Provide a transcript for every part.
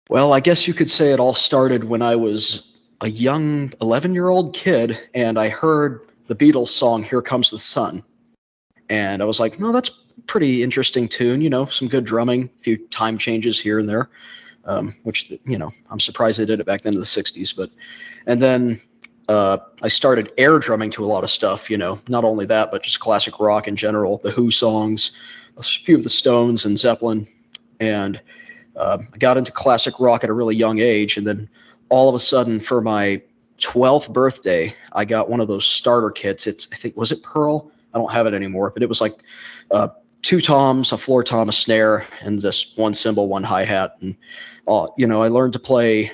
Well, I guess you could say it all started when I was a young 11-year-old kid and I heard the Beatles song Here Comes the Sun. And I was like, no, that's a pretty interesting tune, some good drumming, a few time changes here and there, which, I'm surprised they did it back then in the 60s. And then I started air drumming to a lot of stuff, not only that, but just classic rock in general, the Who songs, a few of the Stones and Zeppelin. And I got into classic rock at a really young age, and then all of a sudden, for my 12th birthday, I got one of those starter kits. Was it Pearl? I don't have it anymore, but it was like two toms, a floor tom, a snare, and just one cymbal, one hi-hat. And, I learned to play.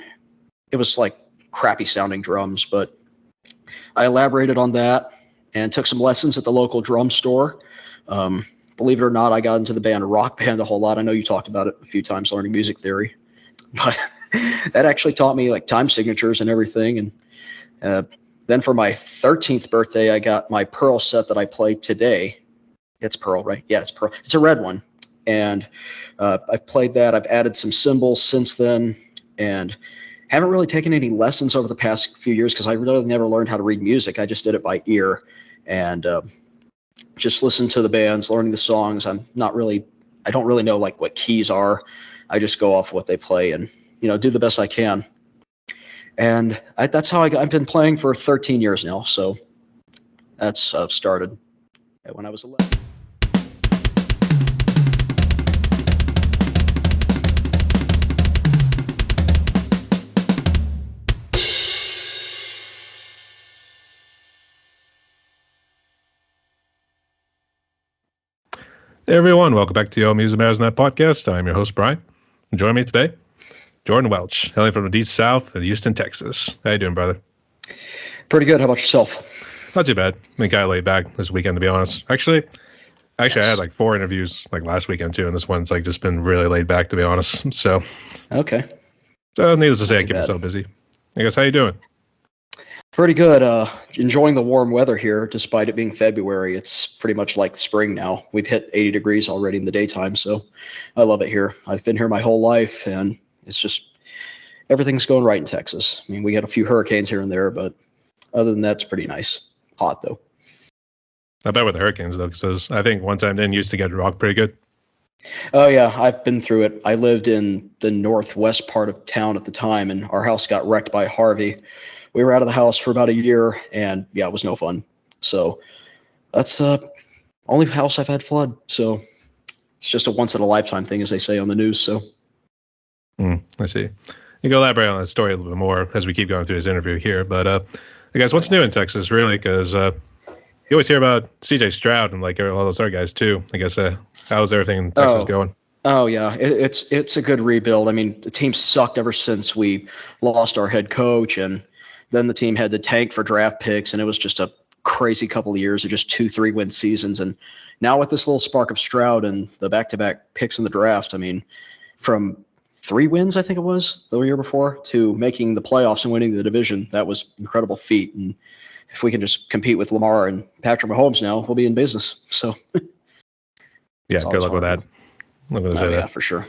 It was like crappy sounding drums, but I elaborated on that and took some lessons at the local drum store. Believe it or not, I got into the band Rockband a whole lot. I know you talked about it a few times, learning music theory, but that actually taught me like time signatures and everything. And then for my 13th birthday, I got my Pearl set that I play today. It's Pearl, right? Yeah, it's Pearl. It's a red one. And I've played that. I've added some cymbals since then, and haven't really taken any lessons over the past few years because I really never learned how to read music. I just did it by ear and just listen to the bands, learning the songs. I don't really know like what keys are. I just go off what they play and, do the best I can. And that's how I've been playing for 13 years now. So that's started when I was 11. Hey everyone, welcome back to the All Music Matters Net podcast. I'm your host, Brian. And joining me today, Jordan Welch, hailing from the deep south of Houston, Texas. How you doing, brother? Pretty good. How about yourself? Not too bad. I think I laid back this weekend, to be honest. Actually, yes. I had like 4 interviews like last weekend too, and this one's like just been really laid back, to be honest. So okay. So needless to say, I keep myself busy. I guess how you doing? Pretty good. Enjoying the warm weather here, despite it being February. It's pretty much like spring now. We've hit 80 degrees already in the daytime, so I love it here. I've been here my whole life, and it's just everything's going right in Texas. I mean, we had a few hurricanes here and there, but other than that, it's pretty nice. Hot, though. I bet with the hurricanes, though, because I think one time didn't used to get rocked pretty good. Oh, yeah, I've been through it. I lived in the northwest part of town at the time, and our house got wrecked by Harvey. We were out of the house for about a year, and yeah, it was no fun. So that's only house I've had flood. So it's just a once-in-a-lifetime thing, as they say on the news. So I see. You can elaborate on that story a little bit more as we keep going through this interview here. But I guess what's new in Texas, really? Because you always hear about C.J. Stroud and like all those other guys too. I guess how's everything in Texas going? Oh yeah, it's a good rebuild. I mean, the team sucked ever since we lost our head coach, and then the team had to tank for draft picks, and it was just a crazy couple of years of just 2-3 win seasons. And now with this little spark of Stroud and the back-to-back picks in the draft, I mean, from 3 wins, I think it was, the year before, to making the playoffs and winning the division, that was an incredible feat. And if we can just compete with Lamar and Patrick Mahomes now, we'll be in business. So yeah, good luck with that. Yeah, for sure.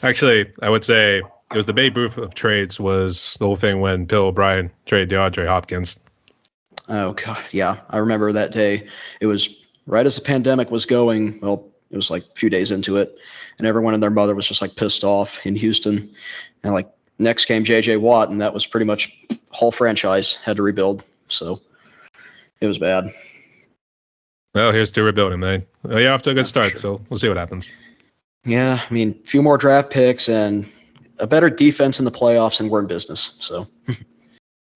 Actually, I would say it was the Babe Ruth of trades was the whole thing when Bill O'Brien traded DeAndre Hopkins. Oh, God, yeah. I remember that day. It was right as the pandemic was going. Well, it was like a few days into it, and everyone and their mother was just like pissed off in Houston. And like next came J.J. Watt, and that was pretty much whole franchise had to rebuild. So it was bad. Well, here's to rebuilding, man. Well, you're off to a good start, so we'll see what happens. Yeah, I mean, a few more draft picks and a better defense in the playoffs, and we're in business. So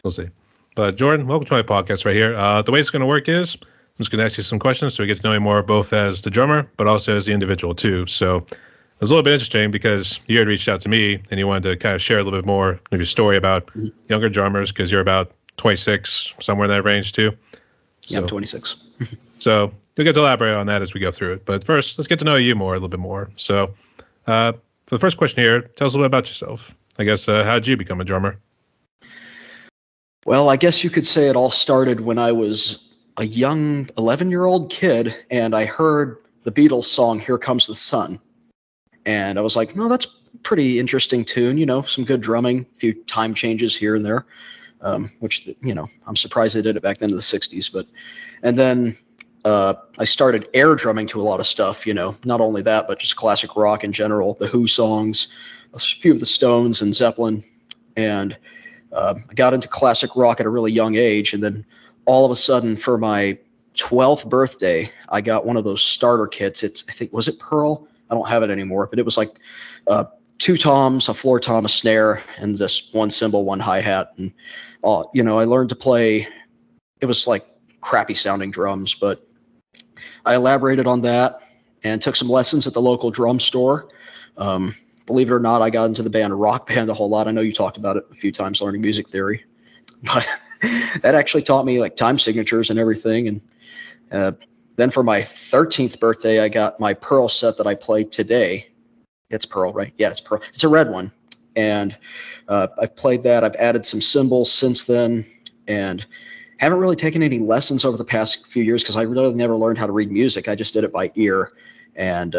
we'll see. But Jordan, welcome to my podcast right here. The way it's going to work is I'm just going to ask you some questions so we get to know you more, both as the drummer, but also as the individual too. So it was a little bit interesting because you had reached out to me and you wanted to kind of share a little bit more of your story about younger drummers, because you're about 26, somewhere in that range too. So, yeah, I'm 26. So you'll get to elaborate on that as we go through it. But first, let's get to know you more, a little bit more. So for the first question here, tell us a little bit about yourself. I guess, how did you become a drummer? Well, I guess you could say it all started when I was a young 11-year-old kid, and I heard the Beatles song Here Comes the Sun. And I was like, no, that's a pretty interesting tune, some good drumming, a few time changes here and there, which, I'm surprised they did it back then in the 60s. And then I started air drumming to a lot of stuff, not only that, but just classic rock in general, the Who songs, a few of the Stones and Zeppelin. And I got into classic rock at a really young age. And then all of a sudden for my 12th birthday, I got one of those starter kits. Was it Pearl? I don't have it anymore, but it was like 2 toms, a floor tom, a snare, and just one cymbal, one hi-hat. And, I learned to play. It was like crappy sounding drums, but I elaborated on that and took some lessons at the local drum store. Believe it or not, I got into the band Rockband a whole lot. I know you talked about it a few times, learning music theory, but that actually taught me like time signatures and everything. And then for my 13th birthday, I got my Pearl set that I played today. It's Pearl, right? Yeah, it's Pearl. It's a red one. And I've played that. I've added some cymbals since then, and haven't really taken any lessons over the past few years because I really never learned how to read music. I just did it by ear and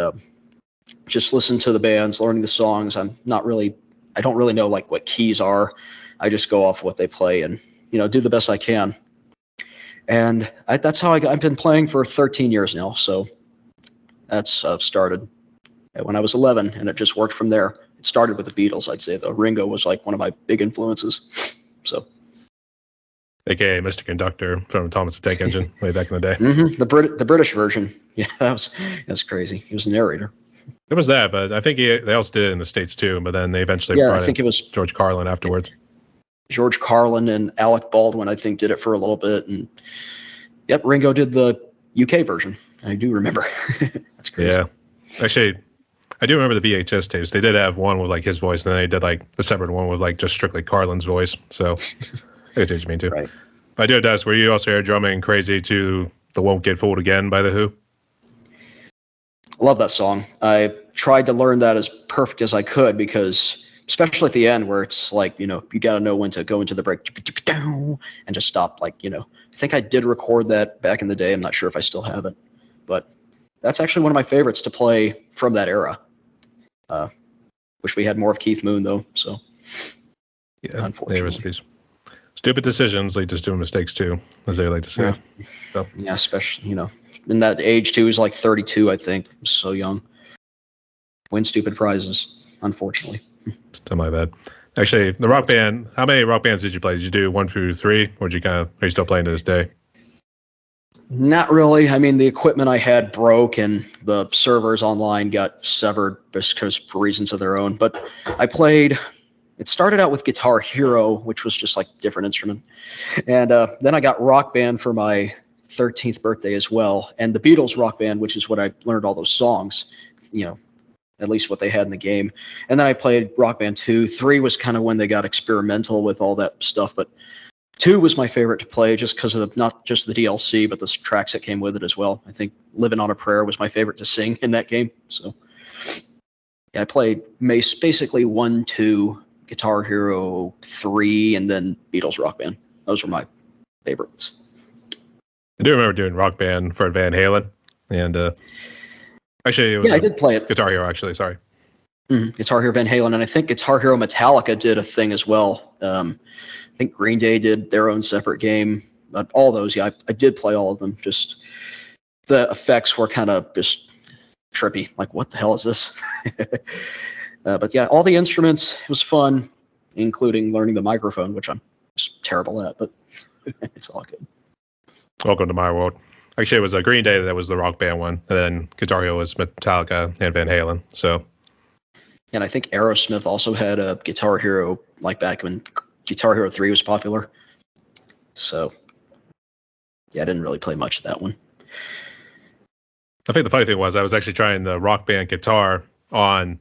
just listened to the bands, learning the songs. I don't really know like what keys are. I just go off what they play and, do the best I can. And that's how I've been playing for 13 years now. So that's started when I was 11, and it just worked from there. It started with the Beatles, I'd say, though. Ringo was like one of my big influences. So, AKA Mr. Conductor from Thomas the Tank Engine way back in the day. Mm-hmm. The British version. Yeah, that's crazy. He was the narrator. It was that, but I think they also did it in the States too. But then they eventually brought I think it was George Carlin afterwards. George Carlin and Alec Baldwin, I think, did it for a little bit. And yep, Ringo did the UK version. I do remember. That's crazy. Yeah. Actually, I do remember the VHS tapes. They did have one with like his voice, and then they did like the separate one with like just strictly Carlin's voice. So I see what you mean too. Right. But I do have to ask, were you also air drumming crazy to the Won't Get Fooled Again by The Who? Love that song. I tried to learn that as perfect as I could because especially at the end where it's like, you got to know when to go into the break and just stop. Like, I think I did record that back in the day. I'm not sure if I still have it, but that's actually one of my favorites to play from that era. Wish we had more of Keith Moon though. So yeah, unfortunately. Stupid decisions lead to stupid mistakes too, as they like to say. Yeah, so. Yeah, especially, in that age too. He's like 32, I think. So young. Win stupid prizes, unfortunately. Something like that. Actually, the rock band, how many rock bands did you play? Did you do 1 through 3, or are you still playing to this day? Not really. I mean, the equipment I had broke and the servers online got severed because for reasons of their own. But it started out with Guitar Hero, which was just like a different instrument. And then I got Rock Band for my 13th birthday as well. And the Beatles Rock Band, which is what I learned all those songs, at least what they had in the game. And then I played Rock Band 2. 3 was kind of when they got experimental with all that stuff. But 2 was my favorite to play just because of not just the DLC, but the tracks that came with it as well. I think Living on a Prayer was my favorite to sing in that game. So yeah, I played basically 1, 2, Guitar Hero 3, and then Beatles Rock Band. Those were my favorites. I do remember doing Rock Band for Van Halen, and actually, it was I did play it. Guitar Hero, actually. Sorry. Guitar Hero Van Halen, and I think Guitar Hero Metallica did a thing as well. I think Green Day did their own separate game. But all those, yeah, I did play all of them. Just the effects were kind of just trippy. Like, what the hell is this? But yeah, all the instruments, it was fun, including learning the microphone, which I'm just terrible at, but it's all good. Welcome to my world. Actually, it was a Green Day that was the Rock Band one, and then Guitar Hero was Metallica and Van Halen. So, and I think Aerosmith also had a Guitar Hero, like back when Guitar Hero 3 was popular. So, yeah, I didn't really play much of that one. I think the funny thing was I was actually trying the Rock Band guitar on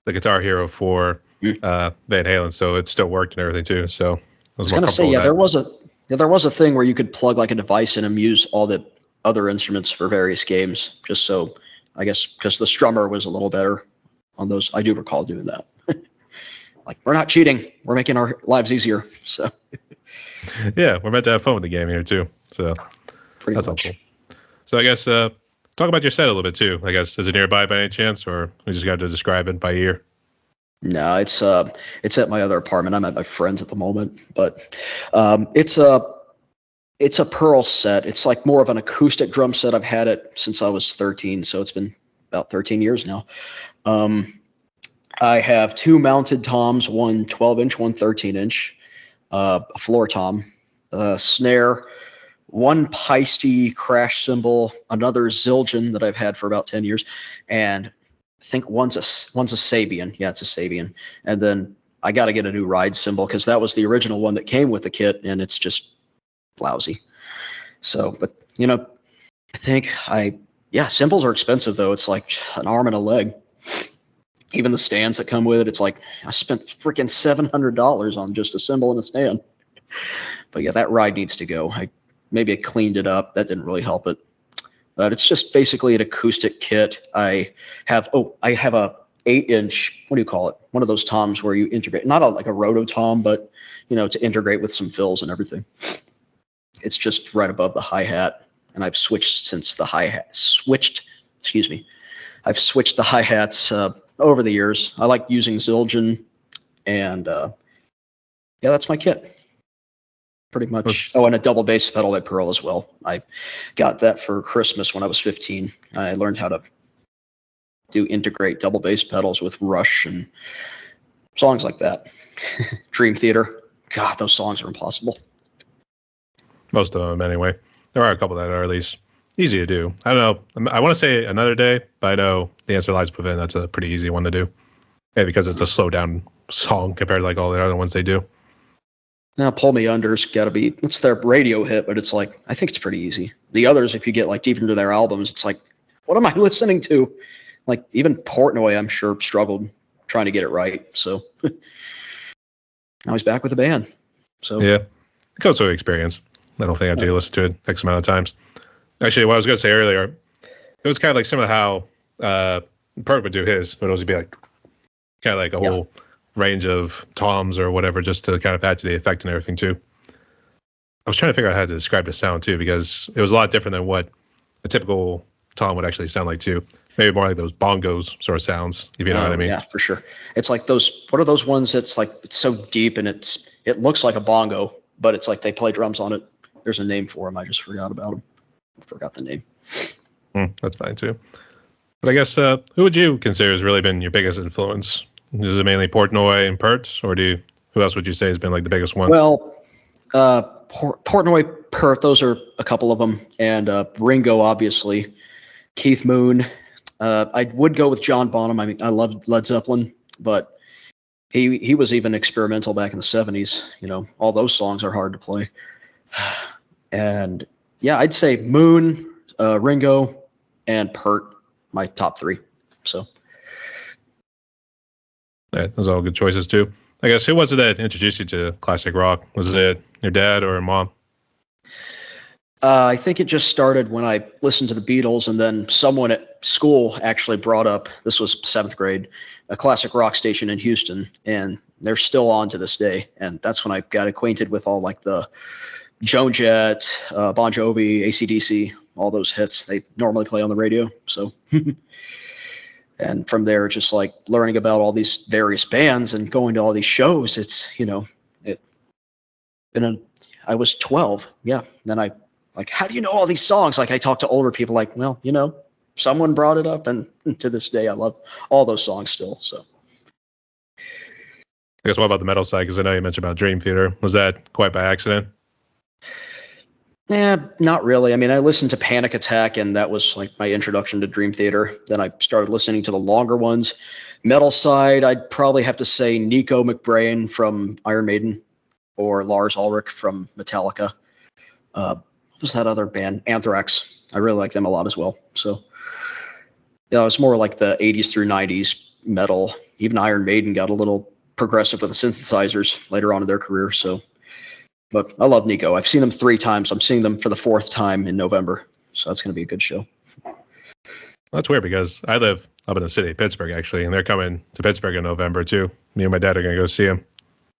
the Guitar Hero for Van Halen, so it still worked and everything too. So I was gonna say, there was a thing where you could plug like a device in and use all the other instruments for various games, just so I guess because the strummer was a little better on those. I do recall doing that. Like, we're not cheating, we're making our lives easier. So yeah, we're meant to have fun with the game here too. So that's all cool. So I guess talk about your set a little bit too. I guess, is it nearby by any chance, or we just got to describe it by ear? No, it's at my other apartment. I'm at my friend's at the moment, but it's a Pearl set. It's like more of an acoustic drum set. I've had it since I was 13, so it's been about 13 years now. I have two mounted toms, one 12-inch, one 13-inch, a floor tom, a snare, one Peisty crash cymbal, another Zildjian that I've had for about 10 years, and I think one's a Sabian. Yeah, it's a Sabian. And then I got to get a new ride cymbal because that was the original one that came with the kit, and it's just lousy. So, but I think cymbals are expensive though. It's like an arm and a leg. Even the stands that come with it, it's like I spent freaking $700 on just a cymbal and a stand. But yeah, that ride needs to go. Maybe I cleaned it up. That didn't really help it. But it's just basically an acoustic kit. I have a 8-inch, what do you call it? One of those toms where you integrate, not like a roto tom, but to integrate with some fills and everything. It's just right above the hi-hat, and I've switched the hi-hats over the years. I like using Zildjian, and that's my kit. Pretty much. Oh, and a double bass pedal by Pearl as well. I got that for Christmas when I was 15. I learned how to integrate double bass pedals with Rush and songs like that. Dream Theater. God, those songs are impossible. Most of them, anyway. There are a couple that are at least easy to do. I don't know. I want to say Another Day, but I know the answer lies within. That's a pretty easy one to do. Yeah, because it's a slow down song compared to like all the other ones they do. Now, Pull Me Under's got to be, it's their radio hit, but it's like, I think it's pretty easy. The others, if you get like deep into their albums, it's like, what am I listening to? Like even Portnoy, I'm sure, struggled trying to get it right. So now he's back with the band. So yeah, it goes with experience. I don't think I have to listen to it X amount of times. Actually, what I was going to say earlier, it was kind of like similar to how Perk would do his, but it would be like kind of like a whole range of toms or whatever, just to kind of add to the effect and everything too. I was trying to figure out how to describe the sound too, because it was a lot different than what a typical tom would actually sound like too. Maybe more like those bongos sort of sounds, if you know what I mean. Yeah, for sure. It's like those. What are those ones that's like it's so deep and it looks like a bongo, but it's like they play drums on it. There's a name for them. I just forgot about them. I forgot the name. That's fine too. But I guess who would you consider has really been your biggest influence? Is it mainly Portnoy and Pert, or who else would you say has been like the biggest one? Well, Portnoy, Pert, those are a couple of them, and Ringo, obviously, Keith Moon. I would go with John Bonham. I mean, I loved Led Zeppelin, but he was even experimental back in the 70s. All those songs are hard to play. And yeah, I'd say Moon, Ringo, and Pert, my top three. So. Yeah, those are all good choices too. I guess who was it that introduced you to classic rock? Was it your dad or mom? I think it just started when I listened to the Beatles, and then someone at school actually brought up, this was 7th grade, a classic rock station in Houston, and they're still on to this day. And that's when I got acquainted with all like the Joan Jett, Bon Jovi, AC/DC, all those hits they normally play on the radio. So, and from there, just like learning about all these various bands and going to all these shows, I was 12. Yeah. Then I like, how do you know all these songs? Like I talk to older people like, well, someone brought it up, and to this day, I love all those songs still. So. I guess what about the metal side? Because I know you mentioned about Dream Theater. Was that quite by accident? Yeah, not really. I mean, I listened to Panic Attack, and that was like my introduction to Dream Theater. Then I started listening to the longer ones. Metal side, I'd probably have to say Nico McBrain from Iron Maiden or Lars Ulrich from Metallica. What was that other band? Anthrax. I really like them a lot as well. So, yeah, it was more like the 80s through 90s metal. Even Iron Maiden got a little progressive with the synthesizers later on in their career. So. But I love Nico. I've seen them 3 times. I'm seeing them for the 4th time in November. So that's going to be a good show. That's weird because I live up in the city of Pittsburgh, actually, and they're coming to Pittsburgh in November, too. Me and my dad are going to go see them.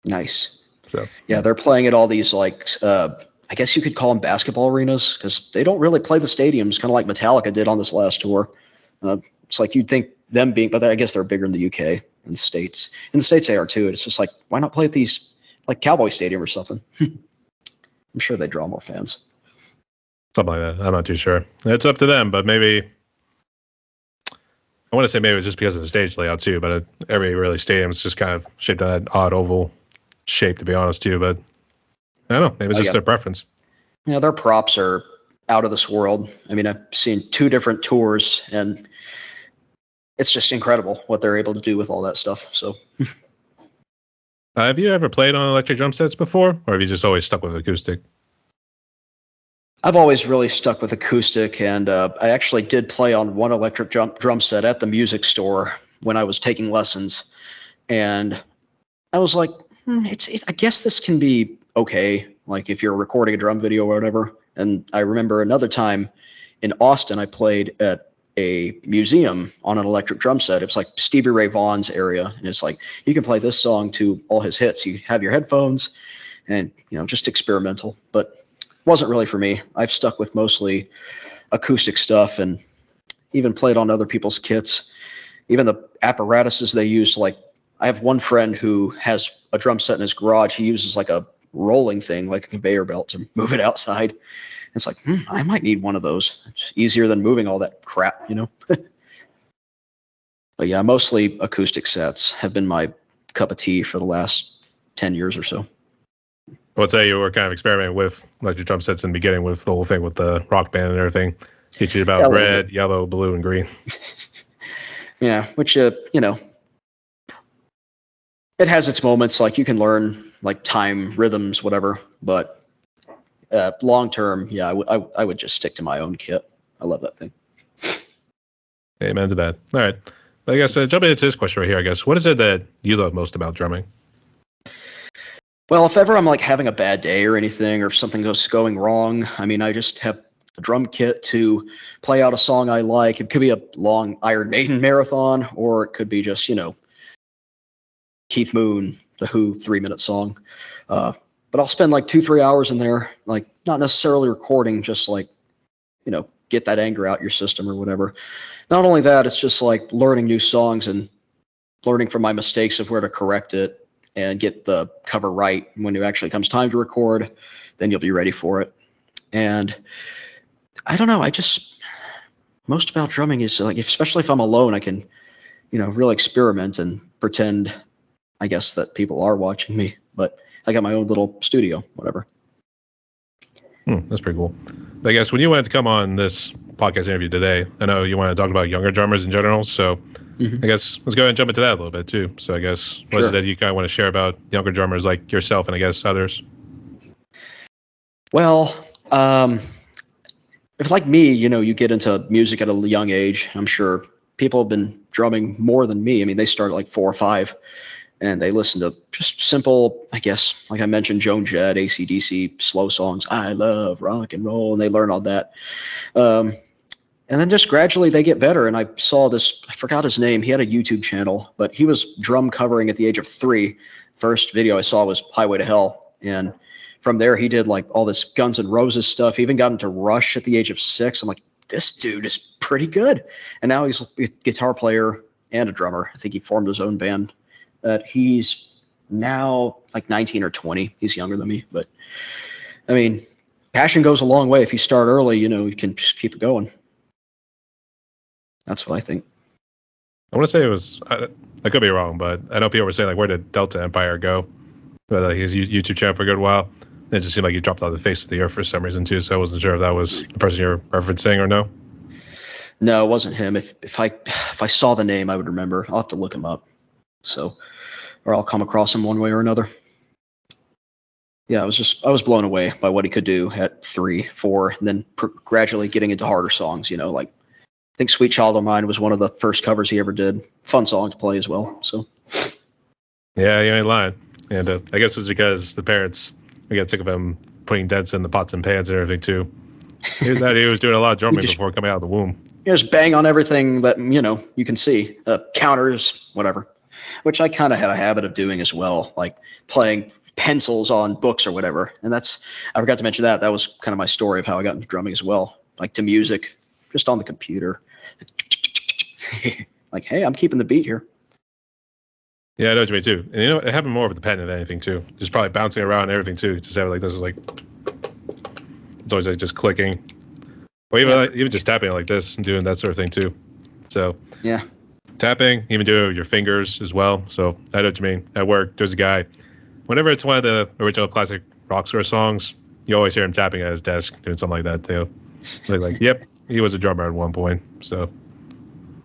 Nice. So yeah, they're playing at all these, like, I guess you could call them basketball arenas because they don't really play the stadiums, kind of like Metallica did on this last tour. It's like you'd think them being, but I guess they're bigger in the UK. in the States. In the States, they are too. It's just like, why not play at these, like Cowboy Stadium or something? I'm sure they draw more fans. Something like that. I'm not too sure. It's up to them, but maybe I want to say maybe it was just because of the stage layout too. But every really stadium is just kind of shaped on that odd oval shape, to be honest too. But I don't know. Maybe it's just their preference. Yeah, their props are out of this world. I mean, I've seen 2 different tours, and it's just incredible what they're able to do with all that stuff. So, have you ever played on electric drum sets before, or have you just always stuck with acoustic? I've always really stuck with acoustic, and I actually did play on one electric drum set at the music store when I was taking lessons, and I was like, I guess this can be okay, like if you're recording a drum video or whatever. And I remember another time in Austin, I played at a museum on an electric drum set. It was like Stevie Ray Vaughan's area, and it's like you can play this song to all his hits. You have your headphones, and just experimental, but wasn't really for me. I've stuck with mostly acoustic stuff, and even played on other people's kits. Even the apparatuses they used, like I have one friend who has a drum set in his garage. He uses like a rolling thing, like a conveyor belt, to move it outside. It's like, I might need one of those. It's easier than moving all that crap, But yeah, mostly acoustic sets have been my cup of tea for the last 10 years or so. I would say you were kind of experimenting with electric drum sets in the beginning with the whole thing with the Rockband and everything. Teach you about red, yellow, blue, and green. Yeah, which, it has its moments. Like you can learn like time, rhythms, whatever. But long term, yeah, I would just stick to my own kit. I love that thing. Amen to that. All right. I guess jumping into this question right here, I guess, what is it that you love most about drumming? Well, if ever I'm like having a bad day or anything, or if something goes going wrong, I mean, I just have a drum kit to play out a song I like. It could be a long Iron Maiden marathon, or it could be just, Keith Moon, the Who 3-minute song. But I'll spend like 2-3 hours in there, like not necessarily recording, just like, get that anger out your system or whatever. Not only that, it's just like learning new songs and learning from my mistakes of where to correct it and get the cover right. When it actually comes time to record, then you'll be ready for it. And I don't know, most about drumming is like, especially if I'm alone, I can, really experiment and pretend, I guess, that people are watching me, but I got my own little studio, whatever. That's pretty cool. I guess when you wanted to come on this podcast interview today, I know you want to talk about younger drummers in general, so I guess let's go ahead and jump into that a little bit too. So I guess what is it that you kind of want to share about younger drummers like yourself and I guess others? Well, if like me, you get into music at a young age. I'm sure people have been drumming more than me. I mean, they start at like 4 or 5, and they listen to just simple, I guess, like I mentioned, Joan Jett, AC/DC, slow songs. I love rock and roll, and they learn all that. And then just gradually they get better. And I saw this, I forgot his name. He had a YouTube channel, but he was drum covering at the age of 3. First video I saw was Highway to Hell. And from there, he did like all this Guns N' Roses stuff. He even got into Rush at the age of 6. I'm like, this dude is pretty good. And now he's a guitar player and a drummer. I think he formed his own band. He's now like 19 or 20. He's younger than me. But I mean, passion goes a long way. If you start early, you can just keep it going. That's what I think. I want to say it was, I could be wrong, but I know people were saying, like, where did Delta Empire go? But his YouTube channel for a good while. It just seemed like he dropped off the face of the earth for some reason, too. So I wasn't sure if that was the person you're referencing or no. No, it wasn't him. If I saw the name, I would remember. I'll have to look him up. So, or I'll come across him one way or another. Yeah, I was blown away by what he could do at 3, 4, and then gradually getting into harder songs, like I think Sweet Child O' Mine was one of the first covers he ever did. Fun song to play as well. So. Yeah, you ain't lying. And I guess it was because the parents, we got sick of him putting dents in the pots and pans and everything too. He was doing a lot of drumming before coming out of the womb. Just bang on everything that, you can see. Counters, whatever. Which I kind of had a habit of doing as well, like playing pencils on books or whatever. And I forgot to mention that. That was kind of my story of how I got into drumming as well. Like to music, just on the computer. Like, hey, I'm keeping the beat here. Yeah, I know what you mean too. And it happened more with the pen than anything too. Just probably bouncing around and everything too. Just have it like this is like it's always like just clicking, or even just tapping it like this and doing that sort of thing too. So yeah, tapping, even do it with your fingers as well. So I know what you mean. At work, there's a guy. Whenever it's one of the original classic rock star songs, you always hear him tapping at his desk doing something like that too. Like, yep, he was a drummer at one point. So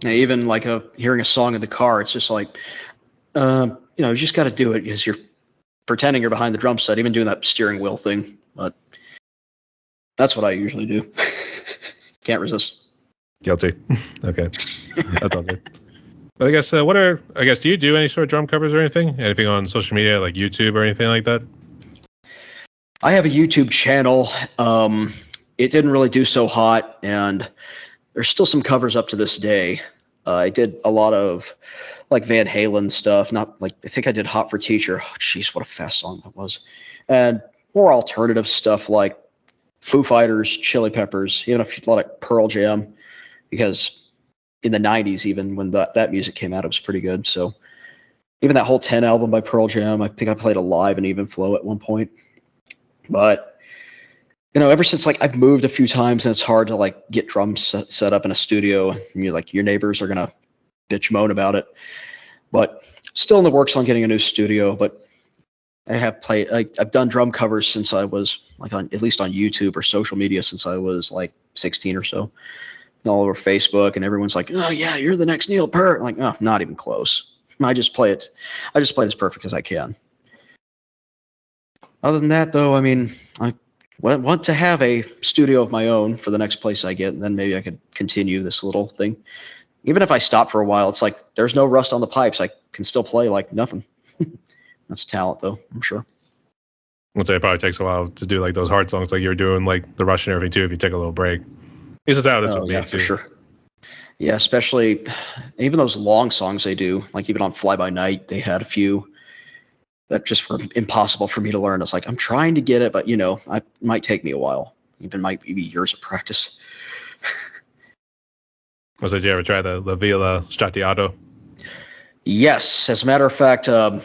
even like hearing a song in the car, it's just like, you just got to do it because you're pretending you're behind the drum set, even doing that steering wheel thing. But that's what I usually do. Can't resist. Guilty. Okay, that's all good. But I guess do you do any sort of drum covers or anything? Anything on social media like YouTube or anything like that? I have a YouTube channel. It didn't really do so hot, and there's still some covers up to this day. I did a lot of like Van Halen stuff. Not like I think I did "Hot for Teacher." Oh, jeez, what a fast song that was! And more alternative stuff like Foo Fighters, Chili Peppers, even a lot of Pearl Jam, because in the 90s, even when that music came out, it was pretty good. So even that whole 10 album by Pearl Jam, I think I played a live and even flow at one point. But ever since like I've moved a few times and it's hard to like get drums set up in a studio, and you're like your neighbors are gonna bitch moan about it. But still in the works on getting a new studio. But I've done drum covers since I was like at least on YouTube or social media since I was like 16 or so. All over Facebook, and everyone's like, "Oh yeah, you're the next Neil Peart." I'm like, oh, not even close. I just play it as perfect as I can. Other than that, though, I mean, I want to have a studio of my own for the next place I get, and then maybe I could continue this little thing. Even if I stop for a while, it's like there's no rust on the pipes. I can still play like nothing. That's talent, though, I'm sure. I'd say it probably takes a while to do like those hard songs like you're doing, like the Rush and everything too, if you take a little break. This is how this would be for sure. Yeah, especially even those long songs they do, like even on Fly By Night, they had a few that just were impossible for me to learn. It's like I'm trying to get it, but it might take me a while. Even might be years of practice. Did you ever try the La Villa Stratiato? Yes, as a matter of fact, that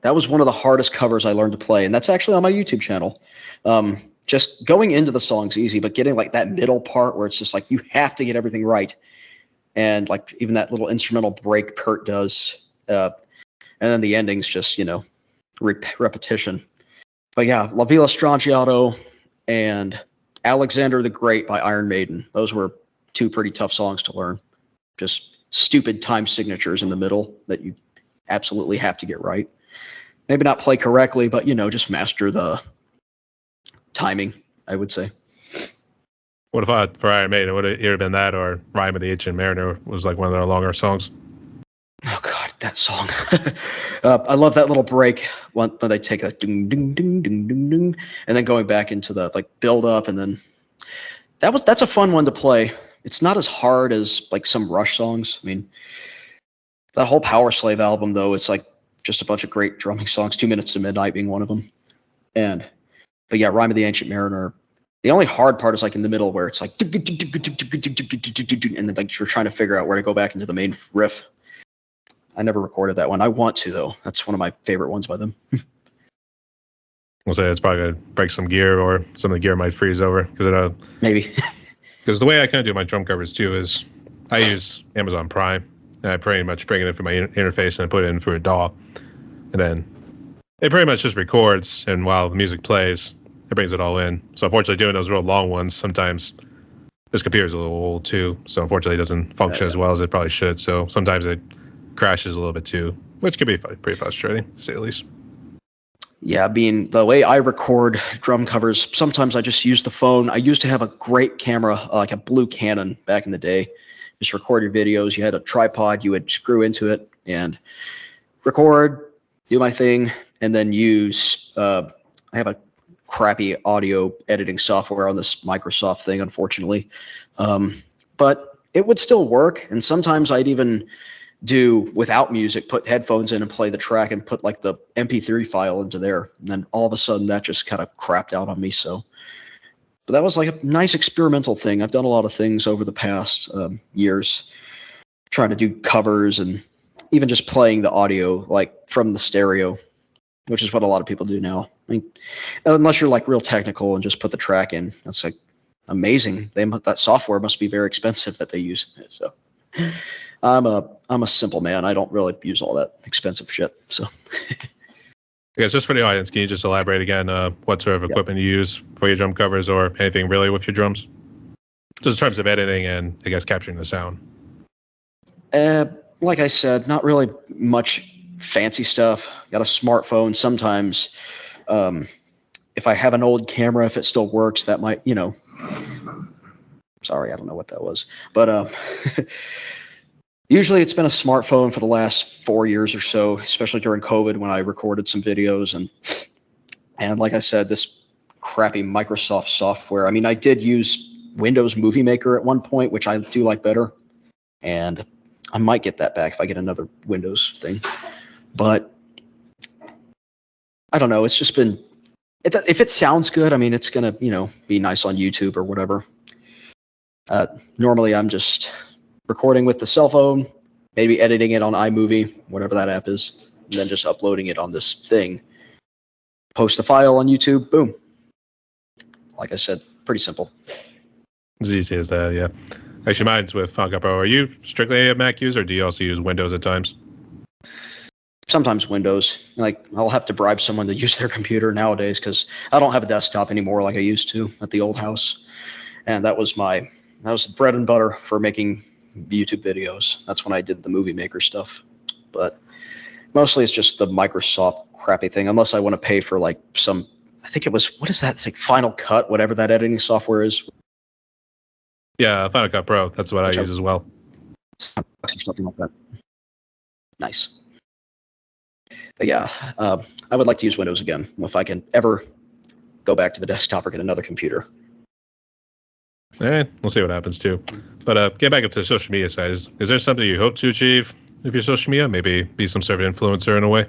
was one of the hardest covers I learned to play, and that's actually on my YouTube channel. Just going into the song's easy, but getting like that middle part where it's just like you have to get everything right, and like even that little instrumental break Peart does, and then the ending's just repetition. But yeah, La Villa Strangiato and Alexander the Great by Iron Maiden. Those were two pretty tough songs to learn. Just stupid time signatures in the middle that you absolutely have to get right. Maybe not play correctly, but just master the timing, I would say. What if for Iron Maiden, would it either been that or Rime of the Ancient Mariner was like one of their longer songs? Oh God, that song! I love that little break when they take a ding ding ding ding ding ding, and then going back into the like build up, and then that's a fun one to play. It's not as hard as like some Rush songs. I mean, that whole Power Slave album though, it's like just a bunch of great drumming songs. 2 Minutes to Midnight being one of them, but yeah, Rime of the Ancient Mariner. The only hard part is like in the middle where it's like, and then like you're trying to figure out where to go back into the main riff. I never recorded that one. I want to though. That's one of my favorite ones by them. We'll say it's probably gonna break some gear, or some of the gear might freeze over because maybe. Because the way I kind of do my drum covers too is I use Amazon Prime, and I pretty much bring it in for my interface and I put it in through a DAW, and then it pretty much just records, and while the music plays, it brings it all in. So unfortunately, doing those real long ones, sometimes this computer's a little old too, so unfortunately it doesn't function as well as it probably should. So sometimes it crashes a little bit too, which could be pretty frustrating, to say the least. Yeah, the way I record drum covers, sometimes I just use the phone. I used to have a great camera, like a blue Canon back in the day. Just record your videos. You had a tripod you would screw into it and record, do my thing, and then use I have a crappy audio editing software on this Microsoft thing, unfortunately. But it would still work, and sometimes I'd even do without music, put headphones in and play the track and put like the MP3 file into there. And then all of a sudden that just kind of crapped out on me. But that was like a nice experimental thing. I've done a lot of things over the past years, trying to do covers and even just playing the audio like from the stereo, which is what a lot of people do now. I mean, unless you're like real technical and just put the track in, that's like amazing. That software must be very expensive that they use. So I'm a simple man. I don't really use all that expensive shit. So I guess just for the audience, can you just elaborate again what sort of equipment you use for your drum covers or anything really with your drums? Just in terms of editing and I guess capturing the sound. Like I said, not really much fancy stuff. Got a smartphone. Sometimes if I have an old camera, if it still works, that might, sorry, I don't know what that was. But usually it's been a smartphone for the last 4 years or so, especially during COVID when I recorded some videos. And like I said, this crappy Microsoft software. I mean, I did use Windows Movie Maker at one point, which I do like better. And I might get that back if I get another Windows thing. But I don't know. It's just been, if it sounds good, I mean, it's going to, be nice on YouTube or whatever. Normally I'm just recording with the cell phone, maybe editing it on iMovie, whatever that app is, and then just uploading it on this thing. Post the file on YouTube, boom. Like I said, pretty simple. As easy as that, yeah. Actually, mine's with Final Cut Pro. Are you strictly a Mac user, or do you also use Windows at times? Sometimes Windows. Like, I'll have to bribe someone to use their computer nowadays because I don't have a desktop anymore like I used to at the old house. And that was the bread and butter for making YouTube videos. That's when I did the Movie Maker stuff. But mostly it's just the Microsoft crappy thing, unless I want to pay for like some, I think it was, what is that? It's like Final Cut, whatever that editing software is. Yeah, Final Cut Pro. That's what I use as well. Or something like that. Nice. But yeah, I would like to use Windows again if I can ever go back to the desktop or get another computer. We'll see what happens too. But get back into the social media side. Is there something you hope to achieve with your social media? Maybe be some sort of influencer in a way?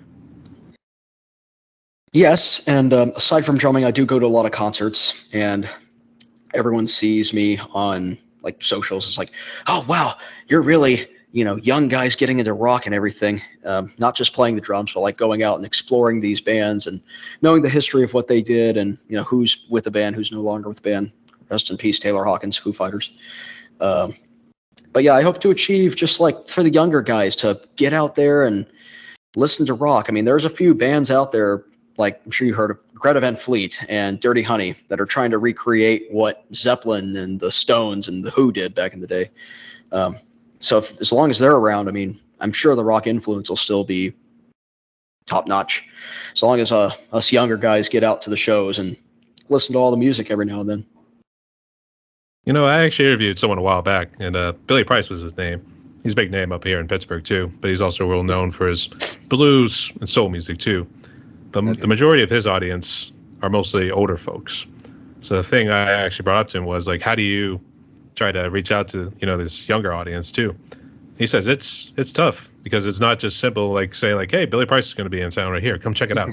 Yes, and aside from drumming, I do go to a lot of concerts, and everyone sees me on like socials. It's like, oh wow, you're really, young guys getting into rock and everything. Not just playing the drums, but like going out and exploring these bands and knowing the history of what they did, and who's with the band, who's no longer with the band. Rest in peace, Taylor Hawkins, Foo Fighters. But yeah, I hope to achieve just like for the younger guys to get out there and listen to rock. I mean, there's a few bands out there, like I'm sure you heard of Greta Van Fleet and Dirty Honey, that are trying to recreate what Zeppelin and the Stones and the Who did back in the day. So as long as they're around, I mean, I'm sure the rock influence will still be top notch. As long as us younger guys get out to the shows and listen to all the music every now and then. I actually interviewed someone a while back, and Billy Price was his name. He's a big name up here in Pittsburgh, too, but he's also well known for his blues and soul music, too. But the majority of his audience are mostly older folks. So the thing I actually brought up to him was, like, how do you try to reach out to, this younger audience, too? He says it's tough because it's not just simple, like, say, like, hey, Billy Price is going to be in town right here. Come check it out.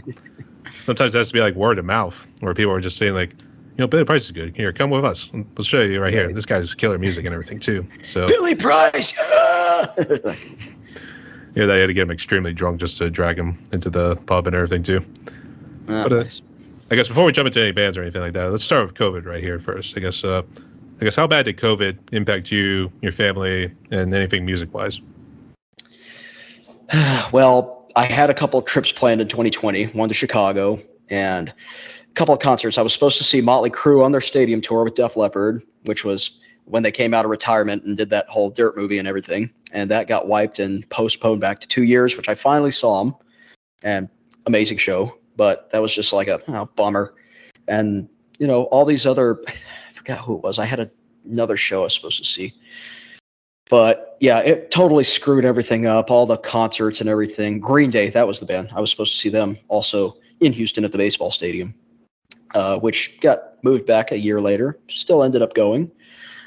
Sometimes it has to be, like, word of mouth, where people are just saying, like, Billy Price is good. Here, come with us. We'll show you right here. This guy's killer music and everything too. So Billy Price. That you had to get him extremely drunk just to drag him into the pub and everything too. But nice. I guess before we jump into any bands or anything like that, let's start with COVID right here first. I guess how bad did COVID impact you, your family, and anything music wise? Well, I had a couple of trips planned in 2020. One to Chicago and couple of concerts. I was supposed to see Motley Crue on their stadium tour with Def Leppard, which was when they came out of retirement and did that whole Dirt movie and everything. And that got wiped and postponed back to 2 years, which I finally saw them. And amazing show. But that was just like a bummer. And, all these other, I forgot who it was. I had another show I was supposed to see. But yeah, it totally screwed everything up, all the concerts and everything. Green Day, that was the band. I was supposed to see them also in Houston at the baseball stadium. Which got moved back a year later, still ended up going.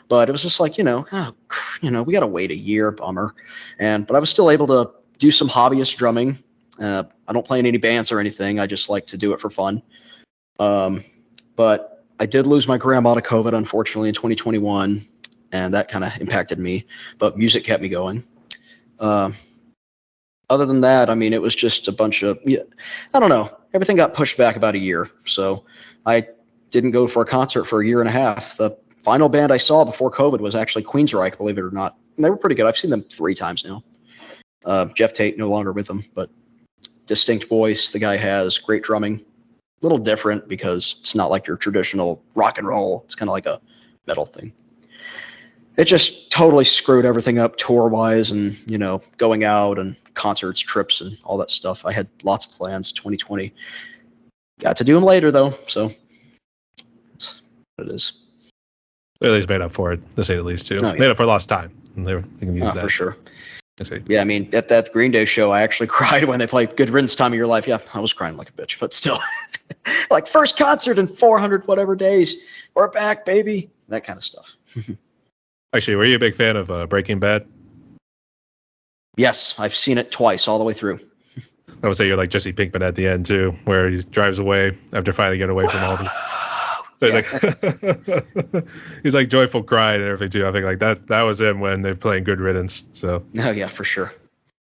But it was just like, we got to wait a year, bummer. But I was still able to do some hobbyist drumming. I don't play in any bands or anything. I just like to do it for fun. But I did lose my grandma to COVID, unfortunately, in 2021, and that kind of impacted me. But music kept me going. other than that, I mean, it was just a bunch of, yeah, I don't know. Everything got pushed back about a year. So I didn't go for a concert for a year and a half. The final band I saw before COVID was actually Queensryche, believe it or not. And they were pretty good. I've seen them 3 times now. Jeff Tate no longer with them, but distinct voice the guy has, great drumming. A little different because it's not like your traditional rock and roll. It's kind of like a metal thing. It just totally screwed everything up tour-wise and, going out and concerts, trips, and all that stuff. I had lots of plans 2020. Got to do them later, though, so that's what it is. They at least made up for it, to say the least, too. Oh, yeah. Made up for lost time. And they can use that. For sure. I see. Yeah, I mean, at that Green Day show, I actually cried when they played Good Riddance, Time of Your Life. Yeah, I was crying like a bitch, but still. Like, first concert in 400 whatever days. We're back, baby. That kind of stuff. Actually, were you a big fan of Breaking Bad? Yes, I've seen it twice, all the way through. I would say you're like Jesse Pinkman at the end, too, where he drives away after finally getting away from all the... Like, he's like joyful crying and everything too. I think like that was him when they're playing Good Riddance. So oh yeah, for sure.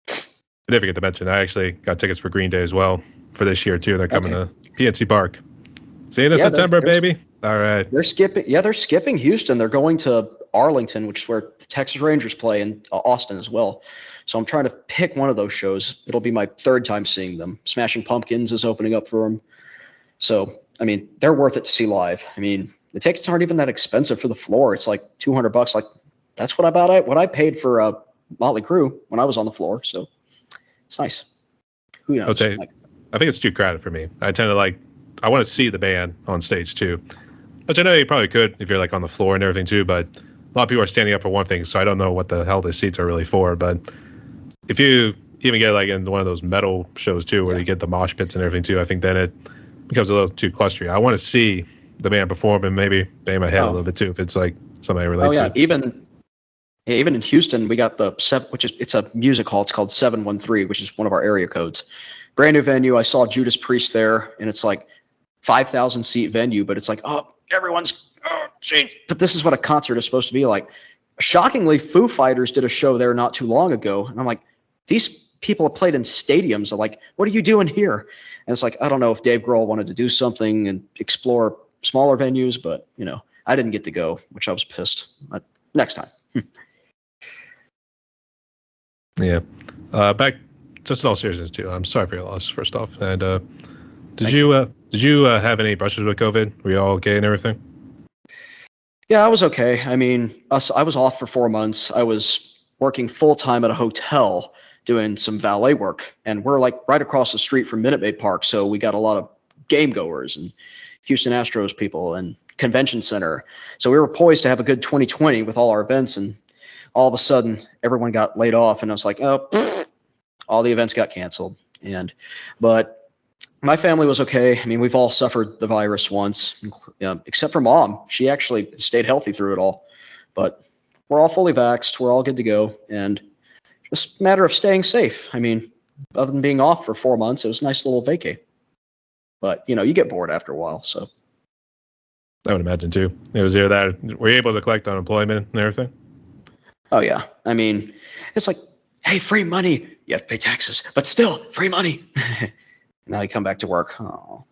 I didn't forget to mention I actually got tickets for Green Day as well for this year too. They're coming to PNC Park. See you in September, baby. All right. They're skipping Houston. They're going to Arlington, which is where the Texas Rangers play, and Austin as well. So I'm trying to pick one of those shows. It'll be my 3rd time seeing them. Smashing Pumpkins is opening up for them. So I mean, they're worth it to see live. I mean, the tickets aren't even that expensive for the floor. It's like $200. Like, that's what I paid for Motley Crue when I was on the floor. So it's nice. Who knows? I would say, I think it's too crowded for me. I tend to I want to see the band on stage too, which I know you probably could if you're like on the floor and everything too. But a lot of people are standing up for one thing, so I don't know what the hell the seats are really for. But if you even get like in one of those metal shows too, where you get the mosh pits and everything too, I think then it becomes a little too clustery. I want to see the band perform and maybe bang my head a little bit too if it's like something I relate to. Even in Houston, we got it's a music hall. It's called 713, which is one of our area codes. Brand new venue. I saw Judas Priest there, and it's like 5,000 seat venue, but it's like, geez. But this is what a concert is supposed to be like. Shockingly, Foo Fighters did a show there not too long ago, and I'm like, these people have played in stadiums. They're like, what are you doing here? And it's like, I don't know if Dave Grohl wanted to do something and explore smaller venues, but, I didn't get to go, which I was pissed. But next time. Yeah. Back, just in all seriousness, too. I'm sorry for your loss, first off. And did you have any brushes with COVID? Were you all okay and everything? Yeah, I was okay. I mean, I was off for 4 months. I was working full-time at a hotel doing some valet work, and we're like right across the street from Minute Maid Park, so we got a lot of game goers and Houston Astros people and convention center. So we were poised to have a good 2020 with all our events, and all of a sudden everyone got laid off, and I was like, all the events got canceled. But my family was okay. I mean, we've all suffered the virus once, except for Mom. She actually stayed healthy through it all, but we're all fully vaxxed. We're all good to go, and just a matter of staying safe. I mean, other than being off for 4 months, it was a nice little vacay. But, you get bored after a while, so. I would imagine, too. It was either that, were you able to collect unemployment and everything? Oh, yeah. I mean, it's like, hey, free money. You have to pay taxes, but still, free money. Now you come back to work. Oh.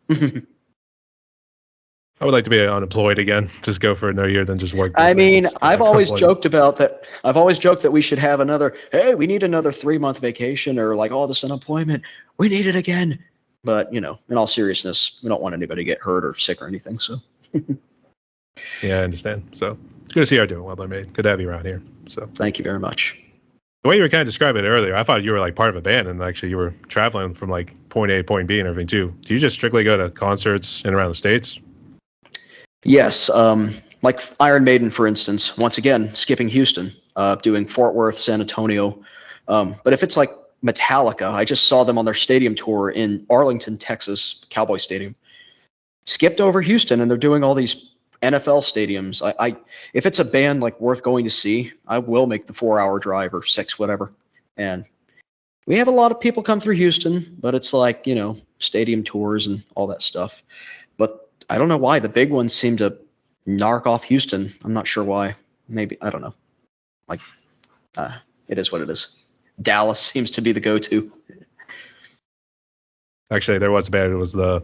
I would like to be unemployed again. Just go for another year, then just work. I mean, I've always joked about that. I've always joked that we should have we need another 3-month vacation, or like all this unemployment. We need it again. But, in all seriousness, we don't want anybody to get hurt or sick or anything. So. Yeah, I understand. So it's good to see you are doing well, mate. Good to have you around here. So thank you very much. The way you were kind of describing it earlier, I thought you were like part of a band, and actually you were traveling from like point A to point B and everything too. Do you just strictly go to concerts in around the States? Yes, like Iron Maiden, for instance. Once again, skipping Houston, doing Fort Worth, San Antonio. But if it's like Metallica, I just saw them on their stadium tour in Arlington, Texas, Cowboy Stadium. Skipped over Houston, and they're doing all these NFL stadiums. If it's a band like worth going to see, I will make the 4-hour drive or 6, whatever. And we have a lot of people come through Houston, but it's like, stadium tours and all that stuff. But I don't know why the big ones seem to narc off Houston. I'm not sure why. Maybe, I don't know. Like, it is what it is. Dallas seems to be the go-to. Actually, there was a band. It was the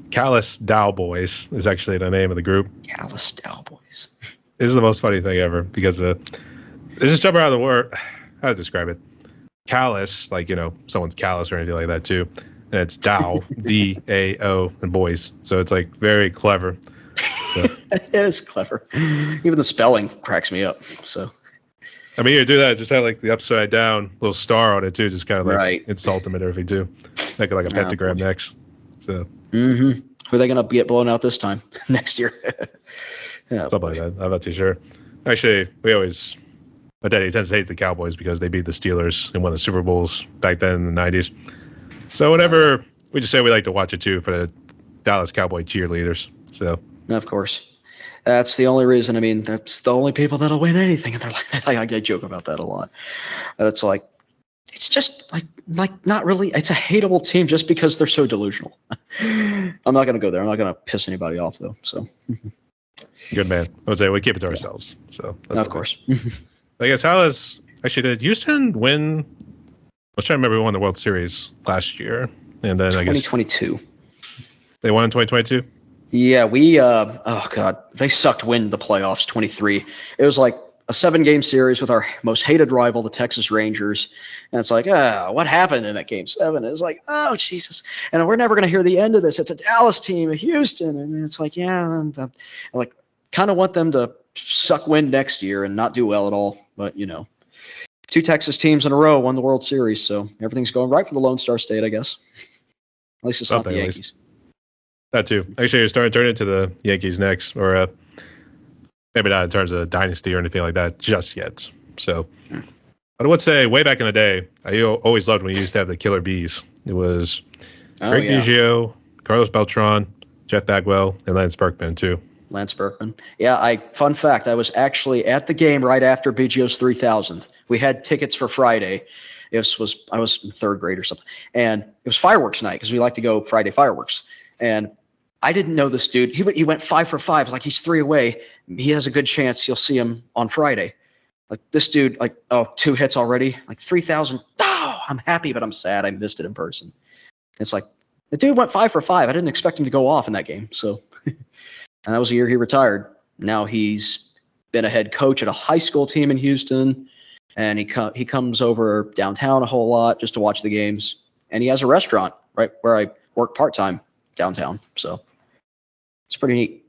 Callous Dow Boys is actually the name of the group. Callous Dow Boys. This is the most funny thing ever because this is jumping out of the word. How to describe it? Callous, like, someone's callous or anything like that too. And it's Dow, D-A-O, and boys. So it's like very clever. So. It is clever. Even the spelling cracks me up. So. I mean, you do that, just have like the upside down little star on it too, just kind of like insult them and everything too. Make it like a pentagram next. So. Mm-hmm. Who are they gonna get blown out this time? Next year? Something like that. I'm not too sure. Actually, my daddy tends to hate the Cowboys because they beat the Steelers in one of the Super Bowls back then in the 90s. So whenever we just say we like to watch it too for the Dallas Cowboy cheerleaders. So. Of course. That's the only reason. I mean, that's the only people that'll win anything in their life. I joke about that a lot. And it's like, it's just like not really. It's a hateable team just because they're so delusional. I'm not going to go there. I'm not going to piss anybody off, though. So. Good man. I would say we keep it to ourselves. So. Of course. I guess did Houston win? I was trying to remember who won the World Series last year. And then 2022. They won in 2022? Yeah, they sucked wind the playoffs, 23. It was like a 7-game series with our most hated rival, the Texas Rangers. And it's like, what happened in that game 7? It's like, oh, Jesus. And we're never going to hear the end of this. It's a Dallas team, a Houston. And it's like, and I like kind of want them to suck wind next year and not do well at all. But, 2 Texas teams in a row won the World Series. So everything's going right for the Lone Star State, I guess. At least it's not the Yankees. That too. Actually, you're starting to turn into the Yankees next, or maybe not in terms of dynasty or anything like that just yet. So, but I would say way back in the day, I always loved when you used to have the Killer Bees. It was Greg Biggio, Carlos Beltran, Jeff Bagwell, and Lance Berkman too. Lance Berkman. Yeah, fun fact, I was actually at the game right after Biggio's 3000th. We had tickets for Friday. I was in 3rd grade or something, and it was fireworks night because we like to go Friday fireworks. And I didn't know this dude. He went 5 for 5. Like, he's 3 away. He has a good chance you'll see him on Friday. Like, this dude, 2 hits already. Like, 3,000. Oh, I'm happy, but I'm sad I missed it in person. It's like, the dude went 5 for 5. I didn't expect him to go off in that game. So, and that was the year he retired. Now he's been a head coach at a high school team in Houston. And he comes over downtown a whole lot just to watch the games. And he has a restaurant right where I work part-time downtown. So. It's pretty neat.